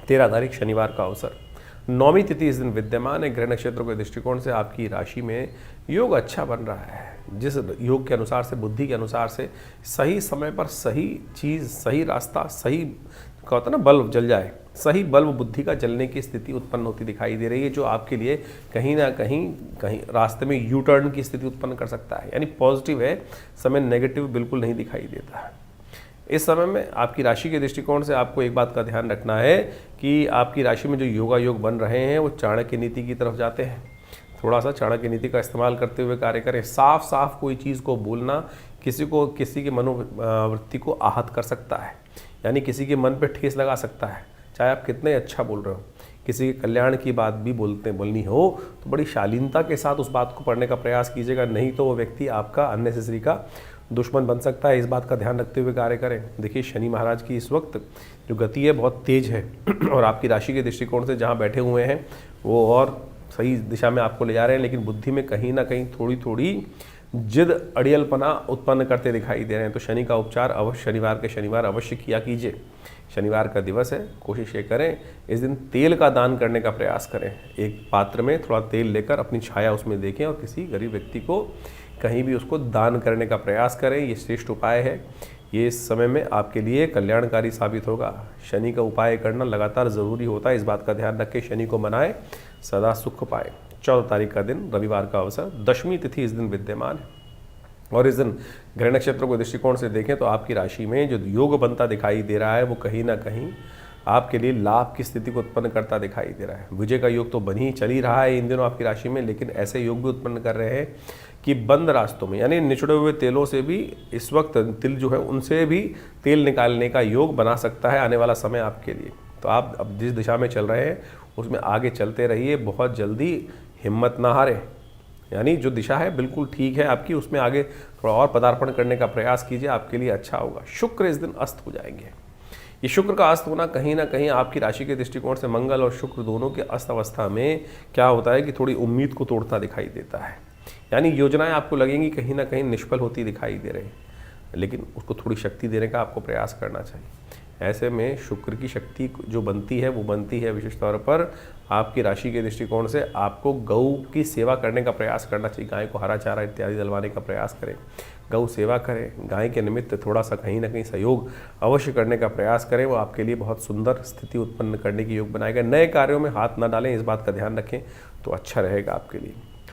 13 तारीख शनिवार का अवसर, 9वीं तिथि इस दिन विद्यमान है। ग्रह नक्षत्रों के दृष्टिकोण से आपकी राशि में योग अच्छा बन रहा है। जिस योग के अनुसार से, बुद्धि के अनुसार से सही समय पर सही चीज़, सही रास्ता, सही क्या होता है ना, बल्ब जल जाए, सही बल्ब बुद्धि का जलने की स्थिति उत्पन्न होती दिखाई दे रही है, जो आपके लिए कहीं ना कहीं रास्ते में यू टर्न की स्थिति उत्पन्न कर सकता है। यानी पॉजिटिव है समय, नेगेटिव बिल्कुल नहीं दिखाई देता है। इस समय में आपकी राशि के दृष्टिकोण से आपको एक बात का ध्यान रखना है कि आपकी राशि में जो योगा योग बन रहे हैं वो चाणक्य नीति की तरफ जाते हैं। थोड़ा सा चाणक्य नीति का इस्तेमाल करते हुए कार्य करें। साफ साफ कोई चीज़ को बोलना किसी की मनोवृत्ति को आहत कर सकता है, यानी किसी के मन पे ठेस लगा सकता है। चाहे आप कितने अच्छा बोल रहे हो, किसी के कल्याण की बात भी बोलनी हो तो बड़ी शालीनता के साथ उस बात को पढ़ने का प्रयास कीजिएगा, नहीं तो वो व्यक्ति आपका अननेसेसरी का दुश्मन बन सकता है। इस बात का ध्यान रखते हुए कार्य करें। देखिए, शनि महाराज की इस वक्त जो गति है बहुत तेज है और आपकी राशि के दृष्टिकोण से जहाँ बैठे हुए हैं वो और सही दिशा में आपको ले जा रहे हैं, लेकिन बुद्धि में कहीं ना कहीं थोड़ी थोड़ी जिद, अड़ियलपना उत्पन्न करते दिखाई दे रहे हैं। तो शनि का उपचार अवश्य शनिवार के शनिवार अवश्य किया कीजिए। शनिवार का दिवस है, कोशिश ये करें इस दिन तेल का दान करने का प्रयास करें। एक पात्र में थोड़ा तेल लेकर अपनी छाया उसमें देखें और किसी गरीब व्यक्ति को कहीं भी उसको दान करने का प्रयास करें। ये श्रेष्ठ उपाय है। ये इस समय में आपके लिए कल्याणकारी साबित होगा। शनि का उपाय करना लगातार ज़रूरी होता है, इस बात का ध्यान रखें। शनि को मनाएं, सदा सुख पाएं। 14 तारीख का दिन रविवार का अवसर, 10वीं तिथि इस दिन विद्यमान है और इस दिन ग्रह नक्षत्रों के दृष्टिकोण से देखें तो आपकी राशि में जो योग बनता दिखाई दे रहा है वो कहीं ना कहीं आपके लिए लाभ की स्थिति को उत्पन्न करता दिखाई दे रहा है। विजय का योग तो बन ही चल ही रहा है इन दिनों आपकी राशि में, लेकिन ऐसे योग भी उत्पन्न कर रहे हैं कि बंद रास्तों में, यानी निचड़े हुए तेलों से भी इस वक्त तिल जो है उनसे भी तेल निकालने का योग बना सकता है आने वाला समय आपके लिए। तो आप अब जिस दिशा में चल रहे हैं उसमें आगे चलते रहिए, बहुत जल्दी हिम्मत ना हारें। यानी जो दिशा है बिल्कुल ठीक है आपकी, उसमें आगे थोड़ा और पदार्पण करने का प्रयास कीजिए, आपके लिए अच्छा होगा। शुक्र इस दिन अस्त हो जाएंगे। ये शुक्र का अस्त होना कहीं ना कहीं आपकी राशि के दृष्टिकोण से, मंगल और शुक्र दोनों के अस्त अवस्था में क्या होता है कि थोड़ी उम्मीद को तोड़ता दिखाई देता है। यानी योजनाएं आपको लगेंगी कहीं ना कहीं निष्फल होती दिखाई दे रही, लेकिन उसको थोड़ी शक्ति देने का आपको प्रयास करना चाहिए। ऐसे में शुक्र की शक्ति जो बनती है वो बनती है विशेष तौर पर आपकी राशि के दृष्टिकोण से आपको गऊ की सेवा करने का प्रयास करना चाहिए। गाय को हरा चारा इत्यादि दिलवाने का प्रयास करें, गऊ सेवा करें, गाय के निमित्त थोड़ा सा कहीं ना कहीं सहयोग अवश्य करने का प्रयास करें। वो आपके लिए बहुत सुंदर स्थिति उत्पन्न करने की योग बनाएगा। नए कार्यों में हाथ ना डालें, इस बात का ध्यान रखें तो अच्छा रहेगा आपके लिए।